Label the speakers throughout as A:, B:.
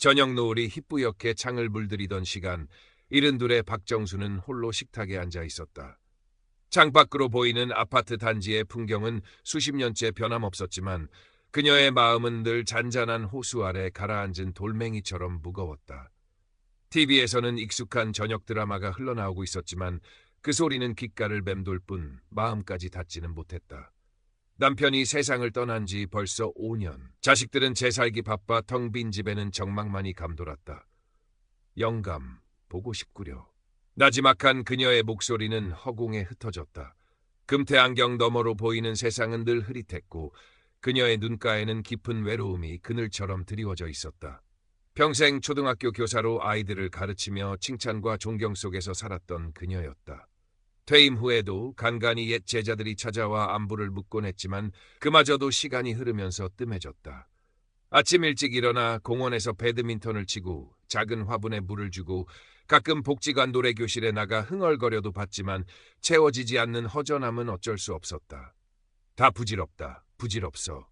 A: 저녁 노을이 희뿌옇게 창을 물들이던 시간, 이른둘에 박정수는 홀로 식탁에 앉아 있었다. 창밖으로 보이는 아파트 단지의 풍경은 수십 년째 변함없었지만 그녀의 마음은 늘 잔잔한 호수 아래 가라앉은 돌멩이처럼 무거웠다. TV에서는 익숙한 저녁 드라마가 흘러나오고 있었지만 그 소리는 귓가를 맴돌 뿐 마음까지 닿지는 못했다. 남편이 세상을 떠난 지 벌써 5년. 자식들은 재살기 바빠 텅 빈 집에는 적막만이 감돌았다. 영감, 보고 싶구려. 나지막한 그녀의 목소리는 허공에 흩어졌다. 금태 안경 너머로 보이는 세상은 늘 흐릿했고 그녀의 눈가에는 깊은 외로움이 그늘처럼 드리워져 있었다. 평생 초등학교 교사로 아이들을 가르치며 칭찬과 존경 속에서 살았던 그녀였다. 퇴임 후에도 간간히 옛 제자들이 찾아와 안부를 묻곤 했지만 그마저도 시간이 흐르면서 뜸해졌다. 아침 일찍 일어나 공원에서 배드민턴을 치고 작은 화분에 물을 주고 가끔 복지관 노래교실에 나가 흥얼거려도 봤지만 채워지지 않는 허전함은 어쩔 수 없었다. 다 부질없다. 부질없어.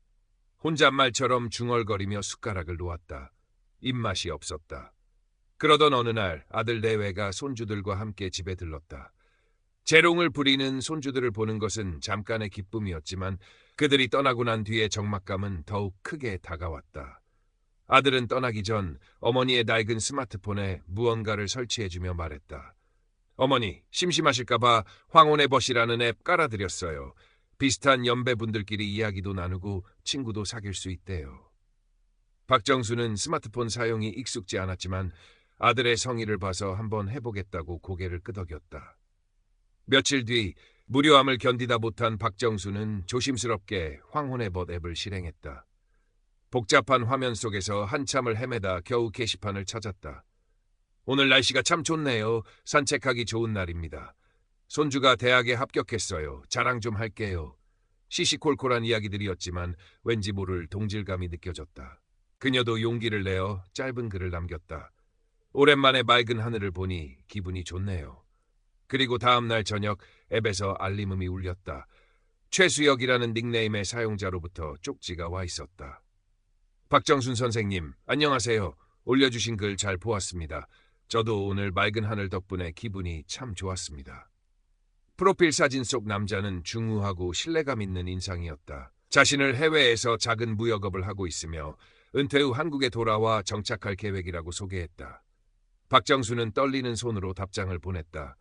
A: 혼잣말처럼 중얼거리며 숟가락을 놓았다. 입맛이 없었다. 그러던 어느 날 아들 내외가 손주들과 함께 집에 들렀다. 재롱을 부리는 손주들을 보는 것은 잠깐의 기쁨이었지만 그들이 떠나고 난 뒤의 적막감은 더욱 크게 다가왔다. 아들은 떠나기 전 어머니의 낡은 스마트폰에 무언가를 설치해주며 말했다. 어머니, 심심하실까봐 황혼의 벗이라는 앱 깔아드렸어요. 비슷한 연배분들끼리 이야기도 나누고 친구도 사귈 수 있대요. 박정수는 스마트폰 사용이 익숙지 않았지만 아들의 성의를 봐서 한번 해보겠다고 고개를 끄덕였다. 며칠 뒤 무료함을 견디다 못한 박정수는 조심스럽게 황혼의 벗 앱을 실행했다. 복잡한 화면 속에서 한참을 헤매다 겨우 게시판을 찾았다. 오늘 날씨가 참 좋네요. 산책하기 좋은 날입니다. 손주가 대학에 합격했어요. 자랑 좀 할게요. 시시콜콜한 이야기들이었지만 왠지 모를 동질감이 느껴졌다. 그녀도 용기를 내어 짧은 글을 남겼다. 오랜만에 맑은 하늘을 보니 기분이 좋네요. 그리고 다음 날 저녁 앱에서 알림음이 울렸다. 최수혁이라는 닉네임의 사용자로부터 쪽지가 와 있었다. 박정순 선생님, 안녕하세요. 올려주신 글 잘 보았습니다. 저도 오늘 맑은 하늘 덕분에 기분이 참 좋았습니다. 프로필 사진 속 남자는 중후하고 신뢰감 있는 인상이었다. 자신을 해외에서 작은 무역업을 하고 있으며 은퇴 후 한국에 돌아와 정착할 계획이라고 소개했다. 박정수는 떨리는 손으로 답장을 보냈다.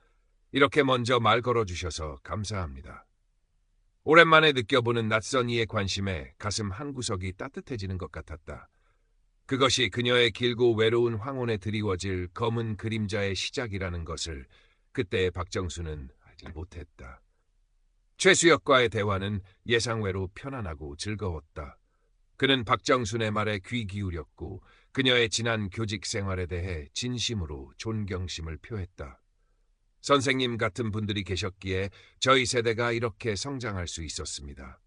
A: 이렇게 먼저 말 걸어주셔서 감사합니다. 오랜만에 느껴보는 낯선 이의 관심에 가슴 한구석이 따뜻해지는 것 같았다. 그것이 그녀의 길고 외로운 황혼에 드리워질 검은 그림자의 시작이라는 것을 그때의 박정수는 알지 못했다. 최수혁과의 대화는 예상외로 편안하고 즐거웠다. 그는 박정순의 말에 귀 기울였고 그녀의 지난 교직 생활에 대해 진심으로 존경심을 표했다. 선생님 같은 분들이 계셨기에 저희 세대가 이렇게 성장할 수 있었습니다.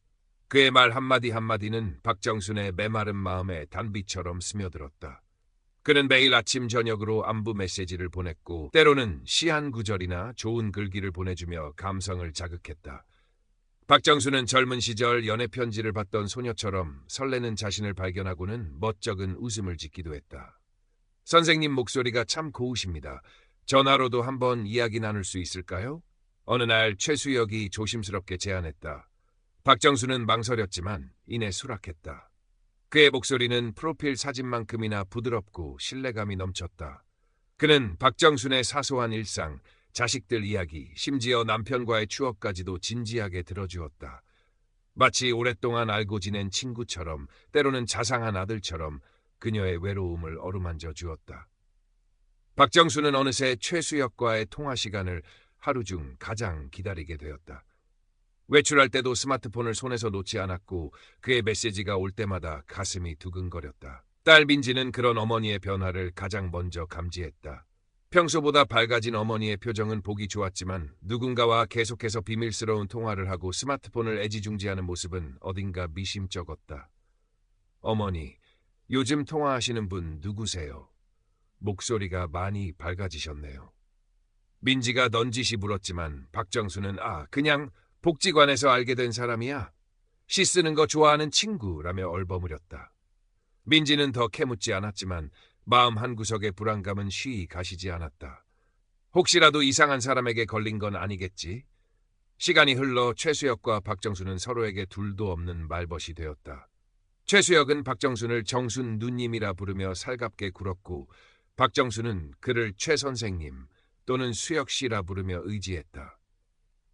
A: 그의 말 한마디 한마디는 박정순의 메마른 마음에 단비처럼 스며들었다. 그는 매일 아침 저녁으로 안부 메시지를 보냈고 때로는 시 한 구절이나 좋은 글귀를 보내주며 감성을 자극했다. 박정수는 젊은 시절 연애 편지를 받던 소녀처럼 설레는 자신을 발견하고는 멋쩍은 웃음을 짓기도 했다. 선생님 목소리가 참 고우십니다. 전화로도 한번 이야기 나눌 수 있을까요? 어느 날 최수혁이 조심스럽게 제안했다. 박정수는 망설였지만 이내 수락했다. 그의 목소리는 프로필 사진만큼이나 부드럽고 신뢰감이 넘쳤다. 그는 박정순의 사소한 일상, 자식들 이야기, 심지어 남편과의 추억까지도 진지하게 들어주었다. 마치 오랫동안 알고 지낸 친구처럼, 때로는 자상한 아들처럼 그녀의 외로움을 어루만져 주었다. 박정수는 어느새 최수혁과의 통화 시간을 하루 중 가장 기다리게 되었다. 외출할 때도 스마트폰을 손에서 놓지 않았고 그의 메시지가 올 때마다 가슴이 두근거렸다. 딸 민지는 그런 어머니의 변화를 가장 먼저 감지했다. 평소보다 밝아진 어머니의 표정은 보기 좋았지만 누군가와 계속해서 비밀스러운 통화를 하고 스마트폰을 애지중지하는 모습은 어딘가 미심쩍었다. 어머니, 요즘 통화하시는 분 누구세요? 목소리가 많이 밝아지셨네요. 민지가 넌지시 물었지만 박정수는 그냥 복지관에서 알게 된 사람이야. 시 쓰는 거 좋아하는 친구라며 얼버무렸다. 민지는 더 캐묻지 않았지만 마음 한구석의 불안감은 쉬이 가시지 않았다. 혹시라도 이상한 사람에게 걸린 건 아니겠지? 시간이 흘러 최수혁과 박정순은 서로에게 둘도 없는 말벗이 되었다. 최수혁은 박정순을 정순 누님이라 부르며 살갑게 굴었고 박정순은 그를 최 선생님 또는 수혁 씨라 부르며 의지했다.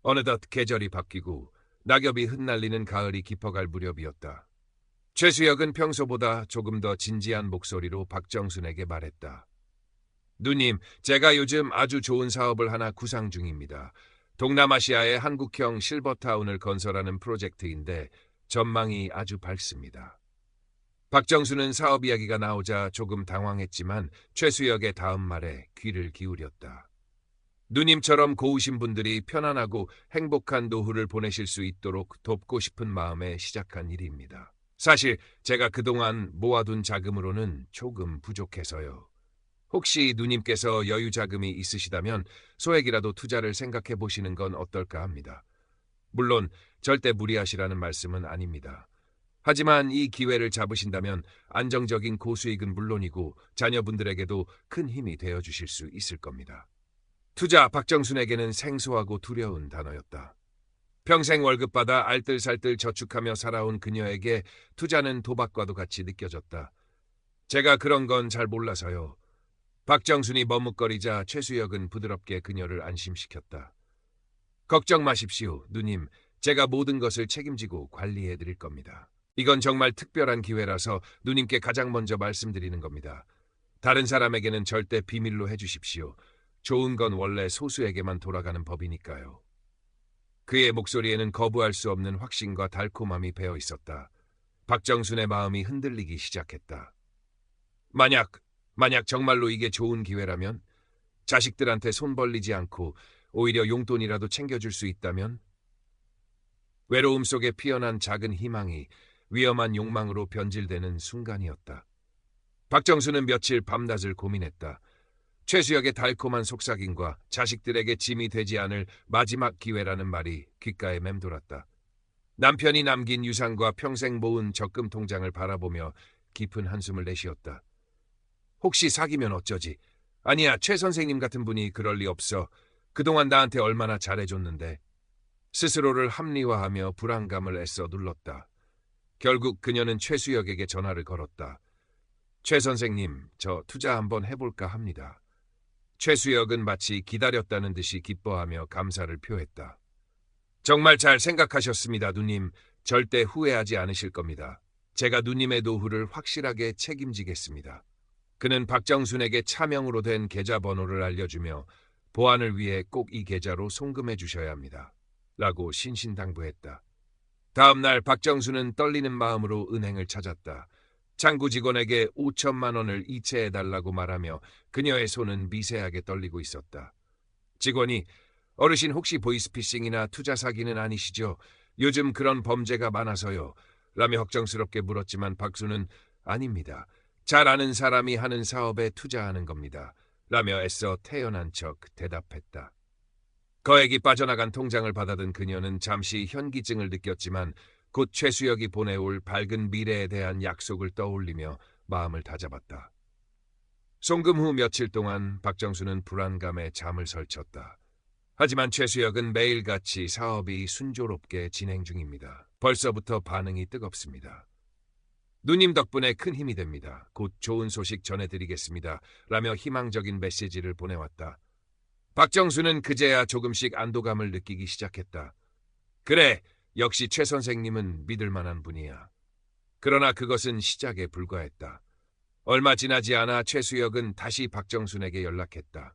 A: 어느덧 계절이 바뀌고 낙엽이 흩날리는 가을이 깊어갈 무렵이었다. 최수혁은 평소보다 조금 더 진지한 목소리로 박정순에게 말했다. 누님, 제가 요즘 아주 좋은 사업을 하나 구상 중입니다. 동남아시아의 한국형 실버타운을 건설하는 프로젝트인데 전망이 아주 밝습니다. 박정수는 사업 이야기가 나오자 조금 당황했지만 최수혁의 다음 말에 귀를 기울였다. 누님처럼 고우신 분들이 편안하고 행복한 노후를 보내실 수 있도록 돕고 싶은 마음에 시작한 일입니다. 사실 제가 그동안 모아둔 자금으로는 조금 부족해서요. 혹시 누님께서 여유 자금이 있으시다면 소액이라도 투자를 생각해 보시는 건 어떨까 합니다. 물론 절대 무리하시라는 말씀은 아닙니다. 하지만 이 기회를 잡으신다면 안정적인 고수익은 물론이고 자녀분들에게도 큰 힘이 되어주실 수 있을 겁니다. 투자 박정순에게는 생소하고 두려운 단어였다. 평생 월급 받아 알뜰살뜰 저축하며 살아온 그녀에게 투자는 도박과도 같이 느껴졌다. 제가 그런 건 잘 몰라서요. 박정순이 머뭇거리자 최수혁은 부드럽게 그녀를 안심시켰다. 걱정 마십시오, 누님. 제가 모든 것을 책임지고 관리해 드릴 겁니다. 이건 정말 특별한 기회라서 누님께 가장 먼저 말씀드리는 겁니다. 다른 사람에게는 절대 비밀로 해주십시오. 좋은 건 원래 소수에게만 돌아가는 법이니까요. 그의 목소리에는 거부할 수 없는 확신과 달콤함이 배어 있었다. 박정순의 마음이 흔들리기 시작했다. 만약 정말로 이게 좋은 기회라면, 자식들한테 손 벌리지 않고 오히려 용돈이라도 챙겨줄 수 있다면? 외로움 속에 피어난 작은 희망이 위험한 욕망으로 변질되는 순간이었다. 박정수는 며칠 밤낮을 고민했다. 최수혁의 달콤한 속삭임과 자식들에게 짐이 되지 않을 마지막 기회라는 말이 귓가에 맴돌았다. 남편이 남긴 유산과 평생 모은 적금 통장을 바라보며 깊은 한숨을 내쉬었다. 혹시 사귀면 어쩌지? 아니야, 최 선생님 같은 분이 그럴 리 없어. 그동안 나한테 얼마나 잘해줬는데. 스스로를 합리화하며 불안감을 애써 눌렀다. 결국 그녀는 최수혁에게 전화를 걸었다. 최 선생님, 저 투자 한번 해볼까 합니다. 최수혁은 마치 기다렸다는 듯이 기뻐하며 감사를 표했다. 정말 잘 생각하셨습니다, 누님. 절대 후회하지 않으실 겁니다. 제가 누님의 노후를 확실하게 책임지겠습니다. 그는 박정순에게 차명으로 된 계좌번호를 알려주며 보안을 위해 꼭 이 계좌로 송금해 주셔야 합니다. 라고 신신당부했다. 다음 날 박정순은 떨리는 마음으로 은행을 찾았다. 창구 직원에게 5천만 원을 이체해달라고 말하며 그녀의 손은 미세하게 떨리고 있었다. 직원이 어르신 혹시 보이스피싱이나 투자 사기는 아니시죠? 요즘 그런 범죄가 많아서요. 라며 걱정스럽게 물었지만 박수는 아닙니다. 잘 아는 사람이 하는 사업에 투자하는 겁니다. 라며 애써 태연한 척 대답했다. 거액이 빠져나간 통장을 받아든 그녀는 잠시 현기증을 느꼈지만 곧 최수혁이 보내올 밝은 미래에 대한 약속을 떠올리며 마음을 다잡았다. 송금 후 며칠 동안 박정수는 불안감에 잠을 설쳤다. 하지만 최수혁은 매일같이 사업이 순조롭게 진행 중입니다. 벌써부터 반응이 뜨겁습니다. 누님 덕분에 큰 힘이 됩니다. 곧 좋은 소식 전해드리겠습니다. 라며 희망적인 메시지를 보내왔다. 박정수는 그제야 조금씩 안도감을 느끼기 시작했다. 그래, 역시 최 선생님은 믿을 만한 분이야. 그러나 그것은 시작에 불과했다. 얼마 지나지 않아 최수혁은 다시 박정순에게 연락했다.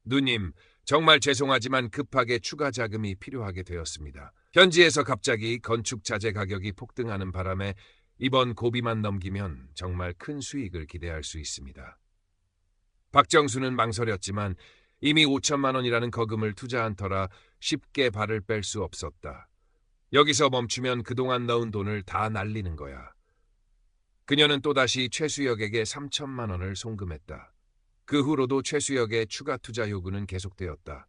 A: 누님, 정말 죄송하지만 급하게 추가 자금이 필요하게 되었습니다. 현지에서 갑자기 건축 자재 가격이 폭등하는 바람에 이번 고비만 넘기면 정말 큰 수익을 기대할 수 있습니다. 박정수는 망설였지만 이미 5천만 원이라는 거금을 투자한 터라 쉽게 발을 뺄 수 없었다. 여기서 멈추면 그동안 넣은 돈을 다 날리는 거야. 그녀는 또다시 최수혁에게 3천만 원을 송금했다. 그 후로도 최수혁의 추가 투자 요구는 계속되었다.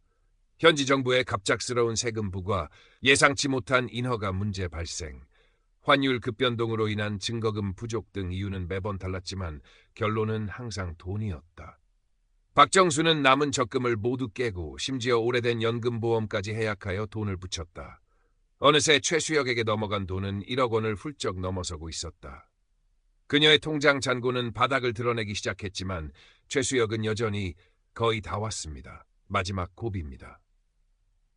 A: 현지 정부의 갑작스러운 세금 부과, 예상치 못한 인허가 문제 발생, 환율 급변동으로 인한 증거금 부족 등 이유는 매번 달랐지만 결론은 항상 돈이었다. 박정수는 남은 적금을 모두 깨고 심지어 오래된 연금보험까지 해약하여 돈을 붙였다. 어느새 최수혁에게 넘어간 돈은 1억 원을 훌쩍 넘어서고 있었다. 그녀의 통장 잔고는 바닥을 드러내기 시작했지만 최수혁은 여전히 거의 다 왔습니다. 마지막 고비입니다.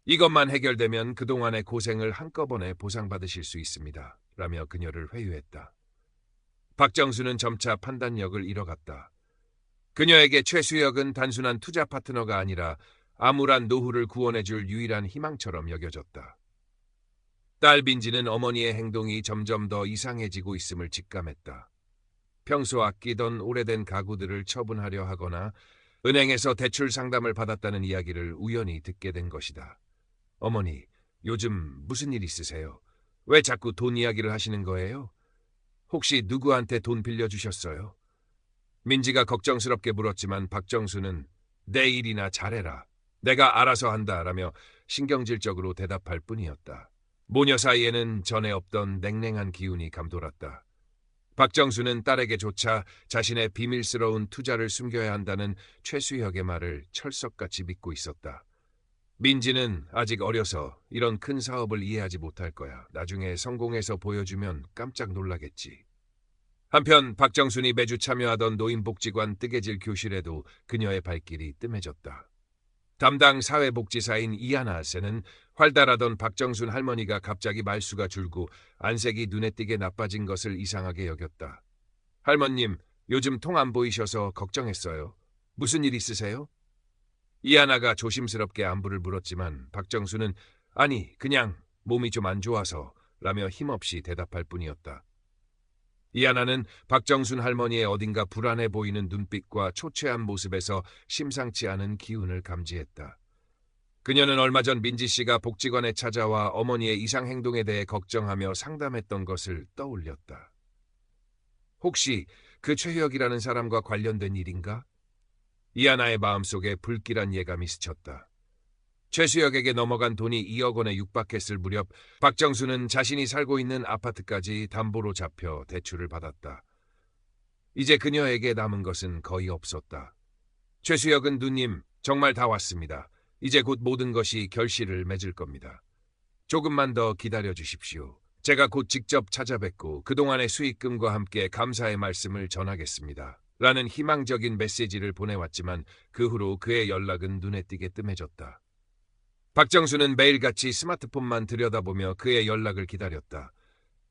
A: 이것만 해결되면 그동안의 고생을 한꺼번에 보상받으실 수 있습니다. 라며 그녀를 회유했다. 박정수는 점차 판단력을 잃어갔다. 그녀에게 최수혁은 단순한 투자 파트너가 아니라 암울한 노후를 구원해줄 유일한 희망처럼 여겨졌다. 딸 민지는 어머니의 행동이 점점 더 이상해지고 있음을 직감했다. 평소 아끼던 오래된 가구들을 처분하려 하거나 은행에서 대출 상담을 받았다는 이야기를 우연히 듣게 된 것이다. 어머니, 요즘 무슨 일 있으세요? 왜 자꾸 돈 이야기를 하시는 거예요? 혹시 누구한테 돈 빌려주셨어요? 민지가 걱정스럽게 물었지만 박정수는 내 일이나 잘해라. 내가 알아서 한다 라며 신경질적으로 대답할 뿐이었다. 모녀 사이에는 전에 없던 냉랭한 기운이 감돌았다. 박정수는 딸에게조차 자신의 비밀스러운 투자를 숨겨야 한다는 최수혁의 말을 철석같이 믿고 있었다. 민지는 아직 어려서 이런 큰 사업을 이해하지 못할 거야. 나중에 성공해서 보여주면 깜짝 놀라겠지. 한편 박정순이 매주 참여하던 노인복지관 뜨개질 교실에도 그녀의 발길이 뜸해졌다. 담당 사회복지사인 이하나 씨는 활달하던 박정순 할머니가 갑자기 말수가 줄고 안색이 눈에 띄게 나빠진 것을 이상하게 여겼다. 할머님, 요즘 통 안 보이셔서 걱정했어요. 무슨 일 있으세요? 이하나가 조심스럽게 안부를 물었지만 박정수는 아니, 그냥 몸이 좀 안 좋아서 라며 힘없이 대답할 뿐이었다. 이하나는 박정순 할머니의 어딘가 불안해 보이는 눈빛과 초췌한 모습에서 심상치 않은 기운을 감지했다. 그녀는 얼마 전 민지 씨가 복지관에 찾아와 어머니의 이상 행동에 대해 걱정하며 상담했던 것을 떠올렸다. 혹시 그 최혁이라는 사람과 관련된 일인가? 이하나의 마음속에 불길한 예감이 스쳤다. 최수혁에게 넘어간 돈이 2억 원에 육박했을 무렵 박정수는 자신이 살고 있는 아파트까지 담보로 잡혀 대출을 받았다. 이제 그녀에게 남은 것은 거의 없었다. 최수혁은 누님, 정말 다 왔습니다. 이제 곧 모든 것이 결실을 맺을 겁니다. 조금만 더 기다려 주십시오. 제가 곧 직접 찾아뵙고 그동안의 수익금과 함께 감사의 말씀을 전하겠습니다. 라는 희망적인 메시지를 보내왔지만 그 후로 그의 연락은 눈에 띄게 뜸해졌다. 박정수는 매일같이 스마트폰만 들여다보며 그의 연락을 기다렸다.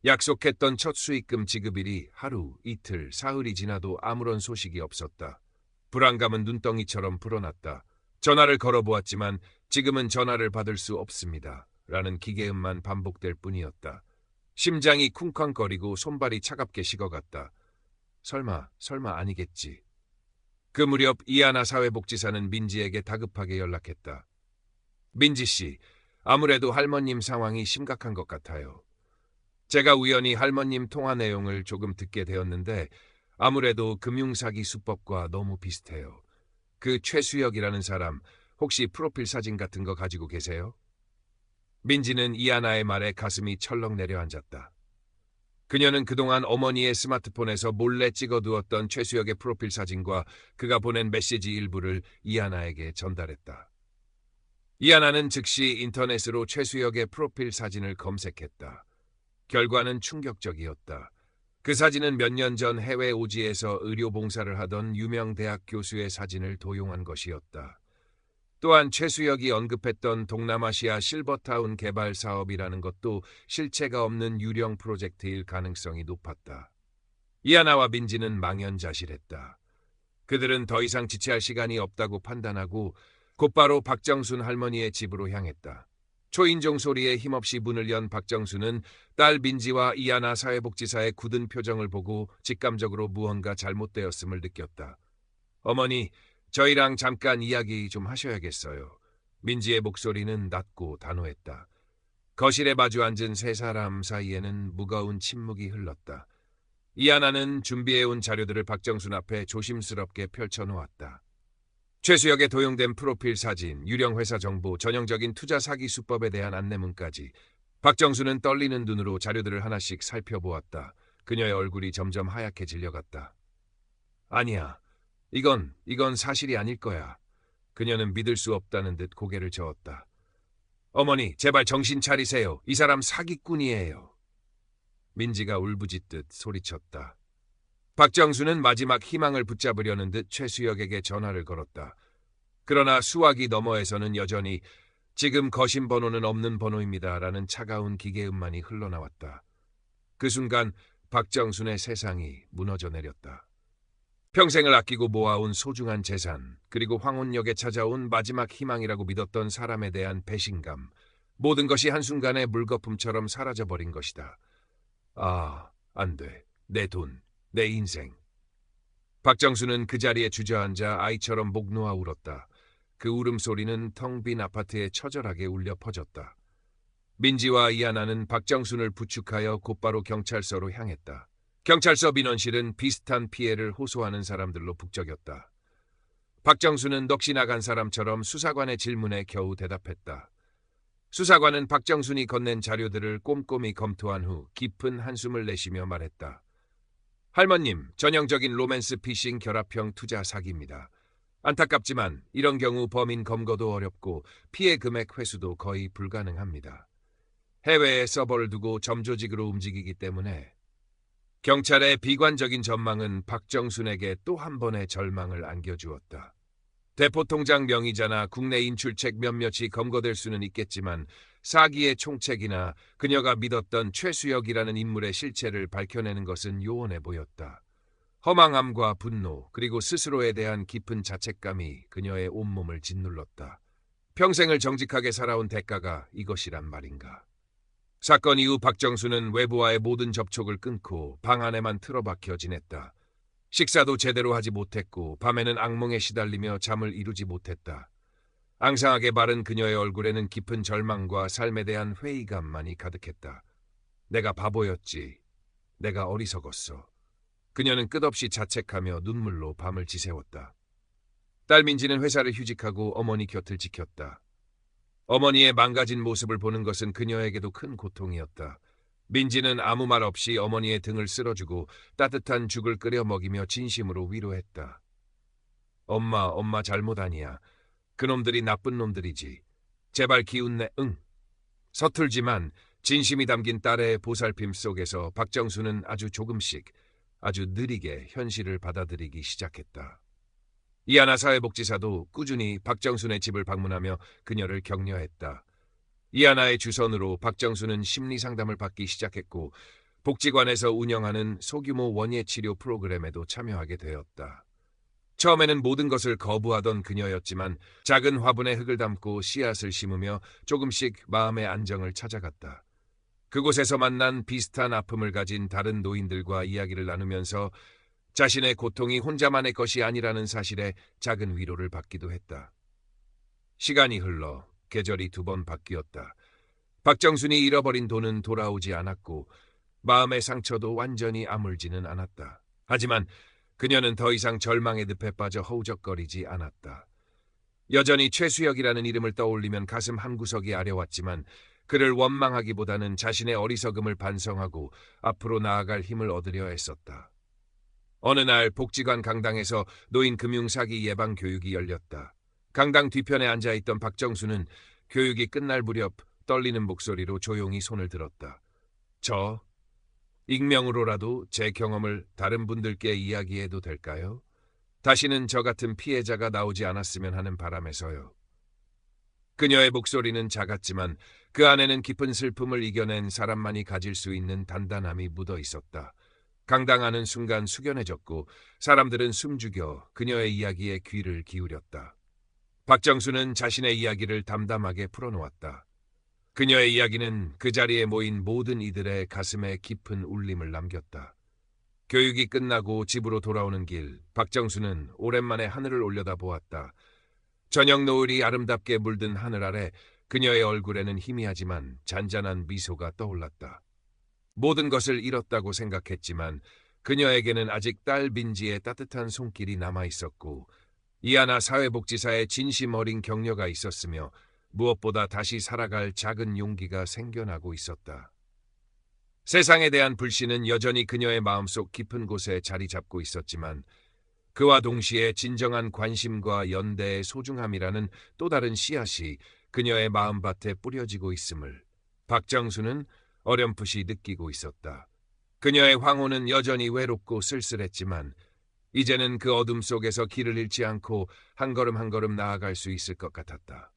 A: 약속했던 첫 수익금 지급일이 하루, 이틀, 사흘이 지나도 아무런 소식이 없었다. 불안감은 눈덩이처럼 불어났다. 전화를 걸어보았지만 지금은 전화를 받을 수 없습니다. 라는 기계음만 반복될 뿐이었다. 심장이 쿵쾅거리고 손발이 차갑게 식어갔다. 설마 아니겠지. 그 무렵 이하나 사회복지사는 민지에게 다급하게 연락했다. 민지 씨, 아무래도 할머님 상황이 심각한 것 같아요. 제가 우연히 할머님 통화 내용을 조금 듣게 되었는데 아무래도 금융사기 수법과 너무 비슷해요. 그 최수혁이라는 사람 혹시 프로필 사진 같은 거 가지고 계세요? 민지는 이하나의 말에 가슴이 철렁 내려앉았다. 그녀는 그동안 어머니의 스마트폰에서 몰래 찍어두었던 최수혁의 프로필 사진과 그가 보낸 메시지 일부를 이하나에게 전달했다. 이하나는 즉시 인터넷으로 최수혁의 프로필 사진을 검색했다. 결과는 충격적이었다. 그 사진은 몇 년 전 해외 오지에서 의료봉사를 하던 유명 대학 교수의 사진을 도용한 것이었다. 또한 최수혁이 언급했던 동남아시아 실버타운 개발 사업이라는 것도 실체가 없는 유령 프로젝트일 가능성이 높았다. 이하나와 민지는 망연자실했다. 그들은 더 이상 지체할 시간이 없다고 판단하고 곧바로 박정순 할머니의 집으로 향했다. 초인종 소리에 힘없이 문을 연 박정수는 딸 민지와 이하나 사회복지사의 굳은 표정을 보고 직감적으로 무언가 잘못되었음을 느꼈다. 어머니, 저희랑 잠깐 이야기 좀 하셔야겠어요. 민지의 목소리는 낮고 단호했다. 거실에 마주 앉은 세 사람 사이에는 무거운 침묵이 흘렀다. 이하나는 준비해온 자료들을 박정순 앞에 조심스럽게 펼쳐놓았다. 최수혁의 도용된 프로필 사진, 유령 회사 정보, 전형적인 투자 사기 수법에 대한 안내문까지 박정수는 떨리는 눈으로 자료들을 하나씩 살펴보았다. 그녀의 얼굴이 점점 하얗게 질려갔다. 아니야. 이건 사실이 아닐 거야. 그녀는 믿을 수 없다는 듯 고개를 저었다. 어머니, 제발 정신 차리세요. 이 사람 사기꾼이에요. 민지가 울부짖듯 소리쳤다. 박정수는 마지막 희망을 붙잡으려는 듯 최수혁에게 전화를 걸었다. 그러나 수화기 너머에서는 여전히 지금 거신 번호는 없는 번호입니다라는 차가운 기계음만이 흘러나왔다. 그 순간 박정순의 세상이 무너져 내렸다. 평생을 아끼고 모아온 소중한 재산, 그리고 황혼역에 찾아온 마지막 희망이라고 믿었던 사람에 대한 배신감, 모든 것이 한순간에 물거품처럼 사라져버린 것이다. 아, 안 돼. 내 돈, 내 인생. 박정수는 그 자리에 주저앉아 아이처럼 목 놓아 울었다. 그 울음소리는 텅 빈 아파트에 처절하게 울려 퍼졌다. 민지와 이하나는 박정순을 부축하여 곧바로 경찰서로 향했다. 경찰서 민원실은 비슷한 피해를 호소하는 사람들로 북적였다. 박정수는 넋이 나간 사람처럼 수사관의 질문에 겨우 대답했다. 수사관은 박정순이 건넨 자료들을 꼼꼼히 검토한 후 깊은 한숨을 내쉬며 말했다. 할머님, 전형적인 로맨스 피싱 결합형 투자 사기입니다. 안타깝지만 이런 경우 범인 검거도 어렵고 피해 금액 회수도 거의 불가능합니다. 해외에 서버를 두고 점조직으로 움직이기 때문에 경찰의 비관적인 전망은 박정순에게 또 한 번의 절망을 안겨주었다. 대포통장 명의자나 국내 인출책 몇몇이 검거될 수는 있겠지만 사기의 총책이나 그녀가 믿었던 최수혁이라는 인물의 실체를 밝혀내는 것은 요원해 보였다. 허망함과 분노 그리고 스스로에 대한 깊은 자책감이 그녀의 온몸을 짓눌렀다. 평생을 정직하게 살아온 대가가 이것이란 말인가. 사건 이후 박정수는 외부와의 모든 접촉을 끊고 방 안에만 틀어박혀 지냈다. 식사도 제대로 하지 못했고 밤에는 악몽에 시달리며 잠을 이루지 못했다. 앙상하게 마른 그녀의 얼굴에는 깊은 절망과 삶에 대한 회의감만이 가득했다. 내가 바보였지. 내가 어리석었어. 그녀는 끝없이 자책하며 눈물로 밤을 지새웠다. 딸 민지는 회사를 휴직하고 어머니 곁을 지켰다. 어머니의 망가진 모습을 보는 것은 그녀에게도 큰 고통이었다. 민지는 아무 말 없이 어머니의 등을 쓸어주고 따뜻한 죽을 끓여 먹이며 진심으로 위로했다. 엄마 잘못 아니야. 그놈들이 나쁜 놈들이지. 제발 기운내. 응. 서툴지만 진심이 담긴 딸의 보살핌 속에서 박정수는 아주 조금씩, 아주 느리게 현실을 받아들이기 시작했다. 이하나 사회복지사도 꾸준히 박정순의 집을 방문하며 그녀를 격려했다. 이하나의 주선으로 박정수는 심리상담을 받기 시작했고 복지관에서 운영하는 소규모 원예치료 프로그램에도 참여하게 되었다. 처음에는 모든 것을 거부하던 그녀였지만 작은 화분에 흙을 담고 씨앗을 심으며 조금씩 마음의 안정을 찾아갔다. 그곳에서 만난 비슷한 아픔을 가진 다른 노인들과 이야기를 나누면서 자신의 고통이 혼자만의 것이 아니라는 사실에 작은 위로를 받기도 했다. 시간이 흘러 계절이 2번 바뀌었다. 박정순이 잃어버린 돈은 돌아오지 않았고 마음의 상처도 완전히 아물지는 않았다. 하지만 그녀는 더 이상 절망의 늪에 빠져 허우적거리지 않았다. 여전히 최수혁이라는 이름을 떠올리면 가슴 한구석이 아려왔지만 그를 원망하기보다는 자신의 어리석음을 반성하고 앞으로 나아갈 힘을 얻으려 애썼다. 어느 날 복지관 강당에서 노인 금융사기 예방 교육이 열렸다. 강당 뒤편에 앉아있던 박정수는 교육이 끝날 무렵 떨리는 목소리로 조용히 손을 들었다. 저 익명으로라도 제 경험을 다른 분들께 이야기해도 될까요? 다시는 저 같은 피해자가 나오지 않았으면 하는 바람에서요. 그녀의 목소리는 작았지만 그 안에는 깊은 슬픔을 이겨낸 사람만이 가질 수 있는 단단함이 묻어 있었다. 강당하는 순간 숙연해졌고 사람들은 숨죽여 그녀의 이야기에 귀를 기울였다. 박정수는 자신의 이야기를 담담하게 풀어놓았다. 그녀의 이야기는 그 자리에 모인 모든 이들의 가슴에 깊은 울림을 남겼다. 교육이 끝나고 집으로 돌아오는 길, 박정수는 오랜만에 하늘을 올려다보았다. 저녁 노을이 아름답게 물든 하늘 아래 그녀의 얼굴에는 희미하지만 잔잔한 미소가 떠올랐다. 모든 것을 잃었다고 생각했지만 그녀에게는 아직 딸 민지의 따뜻한 손길이 남아있었고 이하나 사회복지사의 진심 어린 격려가 있었으며 무엇보다 다시 살아갈 작은 용기가 생겨나고 있었다. 세상에 대한 불신은 여전히 그녀의 마음속 깊은 곳에 자리 잡고 있었지만 그와 동시에 진정한 관심과 연대의 소중함이라는 또 다른 씨앗이 그녀의 마음밭에 뿌려지고 있음을 박정수는 어렴풋이 느끼고 있었다. 그녀의 황혼은 여전히 외롭고 쓸쓸했지만 이제는 그 어둠 속에서 길을 잃지 않고 한 걸음 한 걸음 나아갈 수 있을 것 같았다.